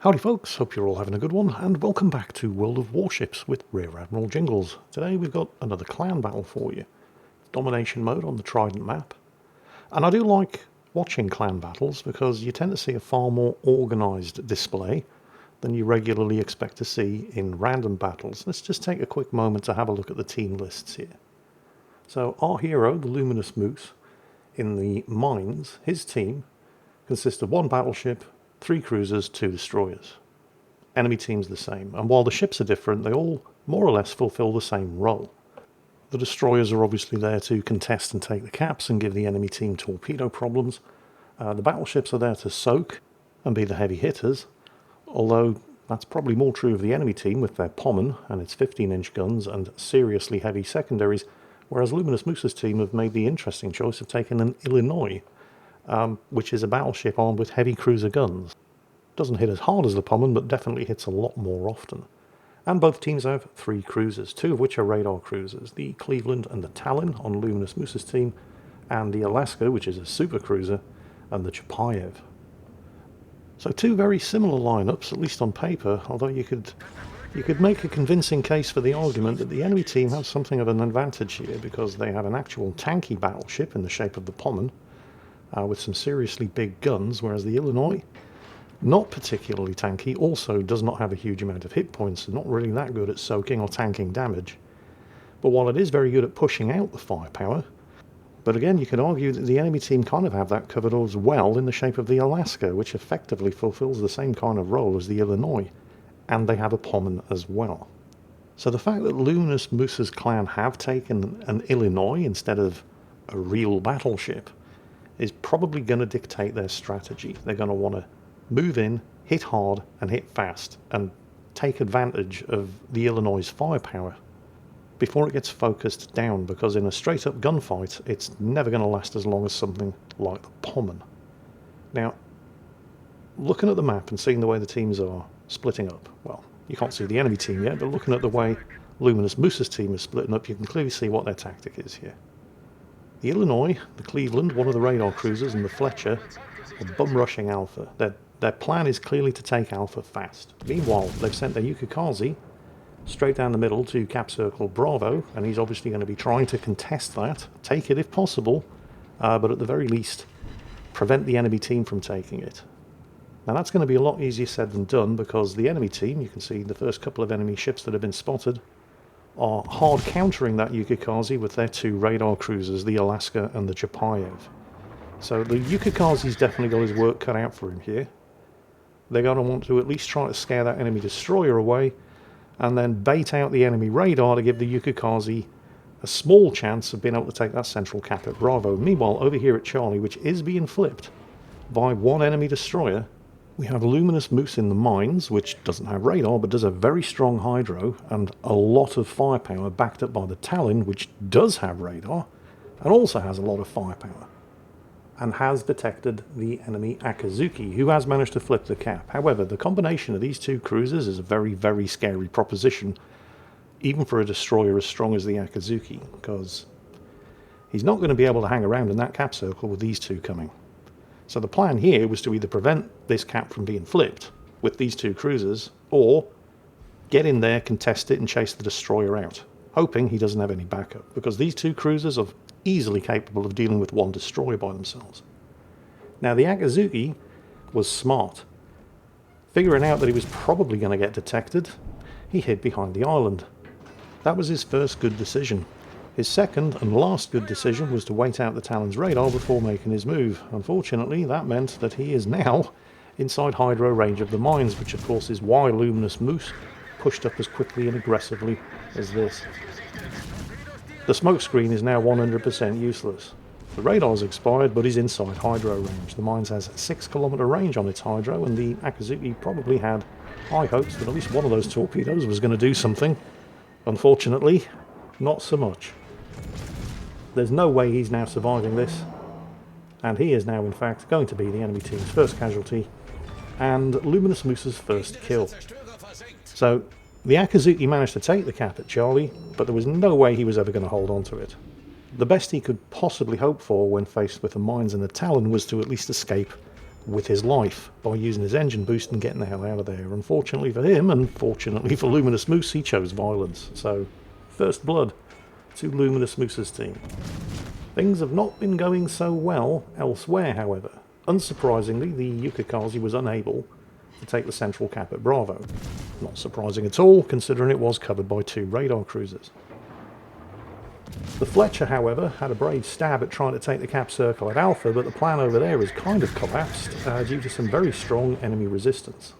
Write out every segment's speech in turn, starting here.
Howdy folks, hope you're all having a good one, and welcome back to World of Warships with Rear Admiral Jingles. Today we've got another clan battle for you. Domination mode on the Trident map. And I do like watching clan battles because you tend to see a far more organised display than you regularly expect to see in random battles. Let's just take a quick moment to have a look at the team lists here. So our hero, the Luminous Moose, in the mines, his team consists of 1 battleship, 3 cruisers, 2 destroyers. Enemy team's the same, and while the ships are different, they all more or less fulfill the same role. The destroyers are obviously there to contest and take the caps and give the enemy team torpedo problems. The battleships are there to soak and be the heavy hitters, although that's probably more true of the enemy team with their Pommern and its 15-inch guns and seriously heavy secondaries, whereas Luminous Moose's team have made the interesting choice of taking an Illinois, which is a battleship armed with heavy cruiser guns. Doesn't hit as hard as the Pommern, but definitely hits a lot more often. And both teams have 3 cruisers, 2 of which are radar cruisers, the Cleveland and the Talon on Luminous Moose's team, and the Alaska, which is a super cruiser, and the Chapayev. So 2 very similar lineups, at least on paper, although you could make a convincing case for the argument that the enemy team has something of an advantage here because they have an actual tanky battleship in the shape of the Pommern, with some seriously big guns, whereas the Illinois, not particularly tanky, also does not have a huge amount of hit points and not really that good at soaking or tanking damage. But while it is very good at pushing out the firepower, but again you could argue that the enemy team kind of have that covered as well in the shape of the Alaska, which effectively fulfills the same kind of role as the Illinois, and they have a Pommern as well. So the fact that Luminous Moose's clan have taken an Illinois instead of a real battleship is probably going to dictate their strategy. They're going to want to move in, hit hard and hit fast, and take advantage of the Illinois' firepower before it gets focused down, because in a straight up gunfight it's never going to last as long as something like the Pommern. Now, looking at the map and seeing the way the teams are splitting up, well, you can't see the enemy team yet, but looking at the way Luminous Moose's team is splitting up, you can clearly see what their tactic is here. The Illinois, the Cleveland, one of the radar cruisers, and the Fletcher are bum-rushing Alpha. Their plan is clearly to take Alpha fast. Meanwhile, they've sent their Yukikaze straight down the middle to Cap Circle Bravo, and he's obviously going to be trying to contest that, take it if possible, but at the very least, prevent the enemy team from taking it. Now that's going to be a lot easier said than done, because the enemy team, you can see the first couple of enemy ships that have been spotted, are hard countering that Yukikaze with their 2 radar cruisers, the Alaska and the Chapayev. So the Yukikaze's definitely got his work cut out for him here. They're going to want to at least try to scare that enemy destroyer away, and then bait out the enemy radar to give the Yukikaze a small chance of being able to take that central cap at Bravo. Meanwhile, over here at Charlie, which is being flipped by 1 enemy destroyer, we have Luminous Moose in the mines, which doesn't have radar, but does a very strong hydro and a lot of firepower, backed up by the Talon, which does have radar and also has a lot of firepower, and has detected the enemy Akazuki, who has managed to flip the cap. However, the combination of these 2 cruisers is a very, very scary proposition, even for a destroyer as strong as the Akazuki, because he's not going to be able to hang around in that cap circle with these 2 coming. So the plan here was to either prevent this cap from being flipped with these 2 cruisers, or get in there, contest it and chase the destroyer out, hoping he doesn't have any backup, because these 2 cruisers are easily capable of dealing with 1 destroyer by themselves. Now the Akazuki was smart. Figuring out that he was probably going to get detected, he hid behind the island. That was his first good decision. His second and last good decision was to wait out the Talon's radar before making his move. Unfortunately, that meant that he is now inside hydro range of the mines, which of course is why Luminous Moose pushed up as quickly and aggressively as this. The smokescreen is now 100% useless. The radar's expired, but he's inside hydro range. The mines has 6-kilometer range on its hydro, and the Akazuki probably had high hopes that at least one of those torpedoes was going to do something. Unfortunately, not so much. There's no way he's now surviving this, and he is now in fact going to be the enemy team's first casualty and Luminous Moose's first kill. So the Akazuki managed to take the cap at Charlie, but there was no way he was ever going to hold on to it. The best he could possibly hope for when faced with the mines and the Talon was to at least escape with his life by using his engine boost and getting the hell out of there. Unfortunately for him, and fortunately for Luminous Moose, he chose violence. So, first blood to Luminous Moose's team. Things have not been going so well elsewhere, however. Unsurprisingly, the Yukikaze was unable to take the central cap at Bravo. Not surprising at all, considering it was covered by 2 radar cruisers. The Fletcher, however, had a brave stab at trying to take the cap circle at Alpha, but the plan over there has kind of collapsed due to some very strong enemy resistance.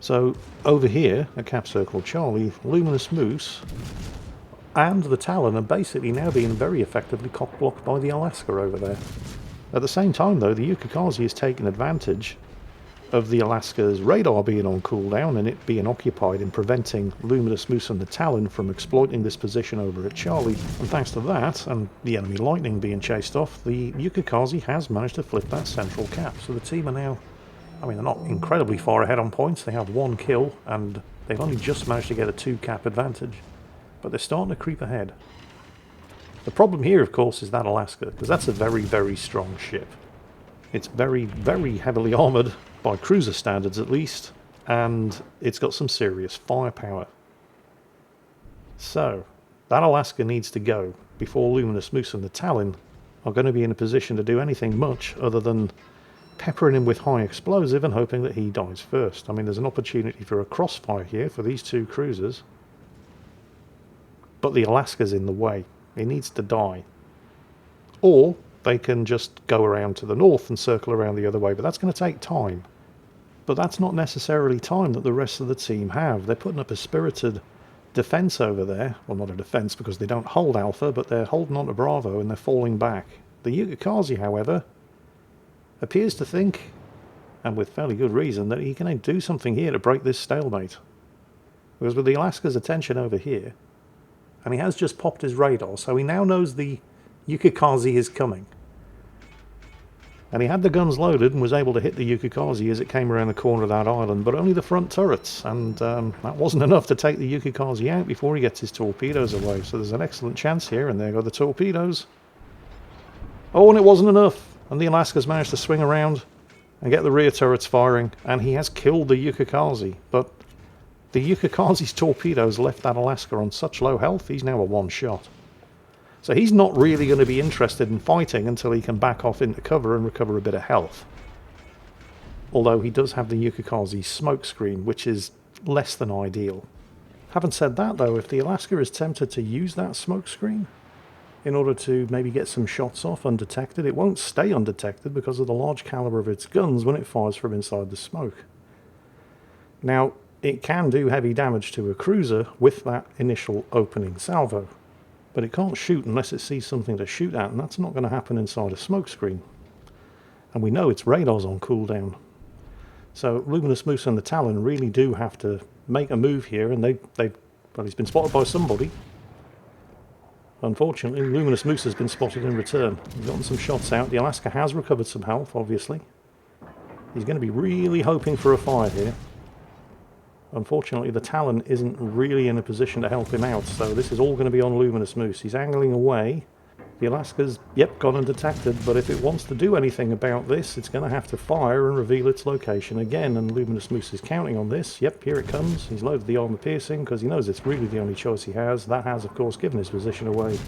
So, over here, at cap circle Charlie, Luminous Moose and the Talon are basically now being very effectively cock-blocked by the Alaska over there. At the same time, though, the Yukikaze is taking advantage of the Alaska's radar being on cooldown and it being occupied in preventing Luminous Moose and the Talon from exploiting this position over at Charlie. And thanks to that, and the enemy lightning being chased off, the Yukikaze has managed to flip that central cap. So the team are now, I mean, they're not incredibly far ahead on points. They have 1 kill, and they've only just managed to get a 2 cap advantage. But they're starting to creep ahead. The problem here, of course, is that Alaska, because that's a very, very strong ship. It's very, very heavily armoured, by cruiser standards at least, and it's got some serious firepower. So, that Alaska needs to go before Luminous Moose and the Talon are going to be in a position to do anything much other than peppering him with high explosive and hoping that he dies first. I mean, there's an opportunity for a crossfire here for these 2 cruisers, but the Alaska's in the way. He needs to die. Or they can just go around to the north and circle around the other way, but that's going to take time. But that's not necessarily time that the rest of the team have. They're putting up a spirited defence over there. Well, not a defence because they don't hold Alpha, but they're holding on to Bravo and they're falling back. The Yukikaze, however, appears to think, and with fairly good reason, that he can do something here to break this stalemate. Because with the Alaska's attention over here, and he has just popped his radar, so he now knows the Yukikaze is coming. And he had the guns loaded and was able to hit the Yukikaze as it came around the corner of that island, but only the front turrets, and that wasn't enough to take the Yukikaze out before he gets his torpedoes away. So there's an excellent chance here, and there go the torpedoes. Oh, and it wasn't enough, and the Alaska's managed to swing around and get the rear turrets firing, and he has killed the Yukikaze, but the Yukikaze's torpedoes left that Alaska on such low health, he's now a 1-shot. So he's not really going to be interested in fighting until he can back off into cover and recover a bit of health. Although he does have the Yukikaze's smoke screen, which is less than ideal. Having said that, though, if the Alaska is tempted to use that smoke screen in order to maybe get some shots off undetected, it won't stay undetected because of the large caliber of its guns when it fires from inside the smoke. Now, it can do heavy damage to a cruiser with that initial opening salvo. But it can't shoot unless it sees something to shoot at, and that's not going to happen inside a smokescreen. And we know its radar's on cooldown. So Luminous Moose and the Talon really do have to make a move here, and well, he's been spotted by somebody. Unfortunately, Luminous Moose has been spotted in return. He's gotten some shots out. The Alaska has recovered some health, obviously. He's going to be really hoping for a fire here. Unfortunately, the Talon isn't really in a position to help him out, so this is all going to be on Luminous Moose. He's angling away. The Alaska's, yep, gone undetected, but if it wants to do anything about this, it's going to have to fire and reveal its location again, and Luminous Moose is counting on this. Yep, here it comes. He's loaded the armor piercing because he knows it's really the only choice he has. That has, of course, given his position away,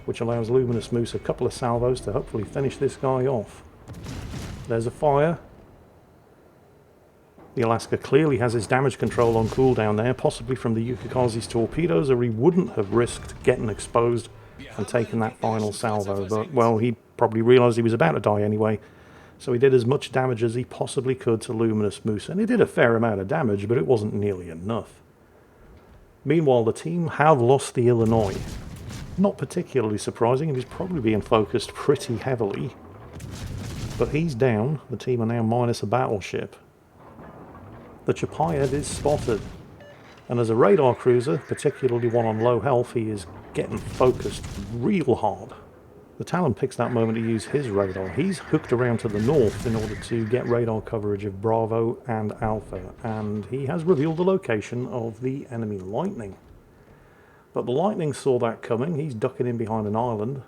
which allows Luminous Moose a couple of salvos to hopefully finish this guy off. There's a fire. The Alaska clearly has his damage control on cooldown there, possibly from the Yukikaze's torpedoes, or he wouldn't have risked getting exposed and taking that final salvo. But, well, he probably realised he was about to die anyway, so he did as much damage as he possibly could to Luminous Moose. And he did a fair amount of damage, but it wasn't nearly enough. Meanwhile, the team have lost the Illinois. Not particularly surprising, he's probably being focused pretty heavily. But he's down. The team are now minus a battleship. The Chapayed is spotted, and as a radar cruiser, particularly one on low health, he is getting focused real hard. The Talon picks that moment to use his radar. He's hooked around to the north in order to get radar coverage of Bravo and Alpha, and he has revealed the location of the enemy Lightning. But the Lightning saw that coming. He's ducking in behind an island,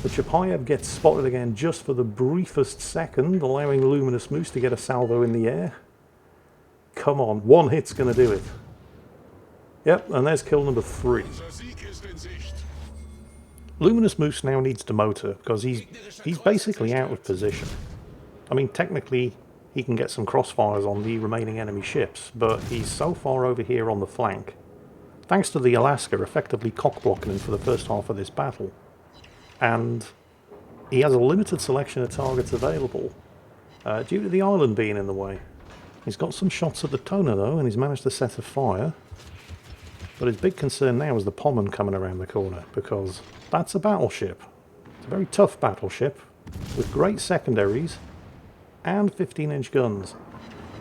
The Chapayev gets spotted again just for the briefest second, allowing Luminous Moose to get a salvo in the air. Come on, one hit's going to do it. Yep, and there's kill number 3. Luminous Moose now needs to motor because he's basically out of position. I mean, technically, he can get some crossfires on the remaining enemy ships, but he's so far over here on the flank, thanks to the Alaska effectively cock-blocking him for the first half of this battle. And he has a limited selection of targets available due to the island being in the way. He's got some shots at the toner though, and he's managed to set a fire. But his big concern now is the Pommern coming around the corner, because that's a battleship. It's a very tough battleship, with great secondaries, and 15-inch guns.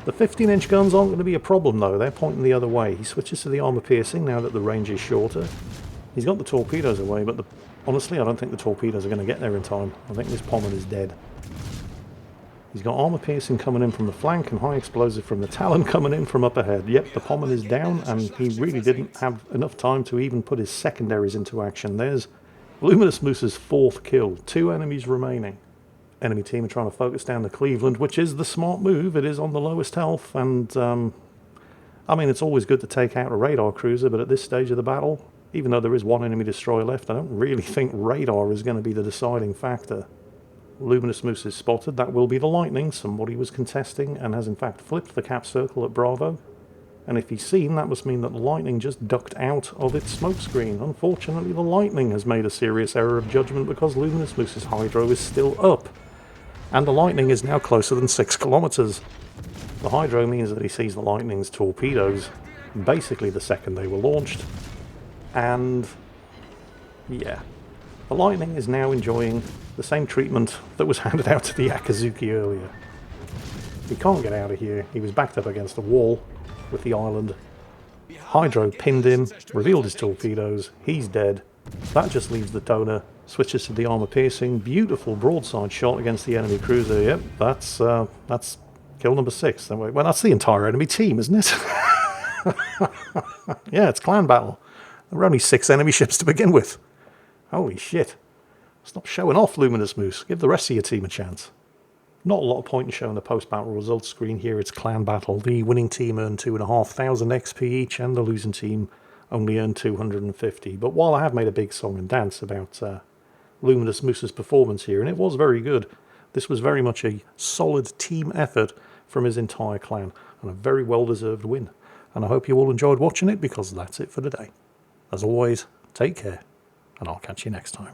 The 15-inch guns aren't going to be a problem though, they're pointing the other way. He switches to the armor piercing now that the range is shorter. He's got the torpedoes away, but honestly I don't think the torpedoes are going to get there in time. I think this Pommern is dead. He's got armor piercing coming in from the flank and high explosive from the Talon coming in from up ahead. Yep, the Pommern is down, and he really didn't have enough time to even put his secondaries into action. There's Luminous Moose's 4th kill. 2 enemies remaining. Enemy team are trying to focus down the Cleveland, which is the smart move. It is on the lowest health, and I mean, it's always good to take out a radar cruiser, but at this stage of the battle, even though there is 1 enemy destroyer left, I don't really think radar is going to be the deciding factor. Luminous Moose is spotted. That will be the Lightning. Somebody was contesting and has in fact flipped the cap circle at Bravo. And if he's seen, that must mean that the Lightning just ducked out of its smoke screen. Unfortunately, the Lightning has made a serious error of judgment because Luminous Moose's Hydro is still up. And the Lightning is now closer than 6 kilometers. The Hydro means that he sees the Lightning's torpedoes basically the second they were launched. And yeah, the Lightning is now enjoying the same treatment that was handed out to the Akazuki earlier. He can't get out of here. He was backed up against a wall with the island. Hydro pinned him, revealed his torpedoes. He's dead. That just leaves the toner. Switches to the armor piercing. Beautiful broadside shot against the enemy cruiser. Yep, that's kill number 6. Well, that's the entire enemy team, isn't it? Yeah, it's clan battle. There were only 6 enemy ships to begin with. Holy shit. Stop showing off, Luminous Moose. Give the rest of your team a chance. Not a lot of point in showing the post-battle results screen here. It's clan battle. The winning team earned 2,500 XP each, and the losing team only earned 250. But while I have made a big song and dance about Luminous Moose's performance here, and it was very good, this was very much a solid team effort from his entire clan, and a very well-deserved win. And I hope you all enjoyed watching it, because that's it for today. As always, take care, and I'll catch you next time.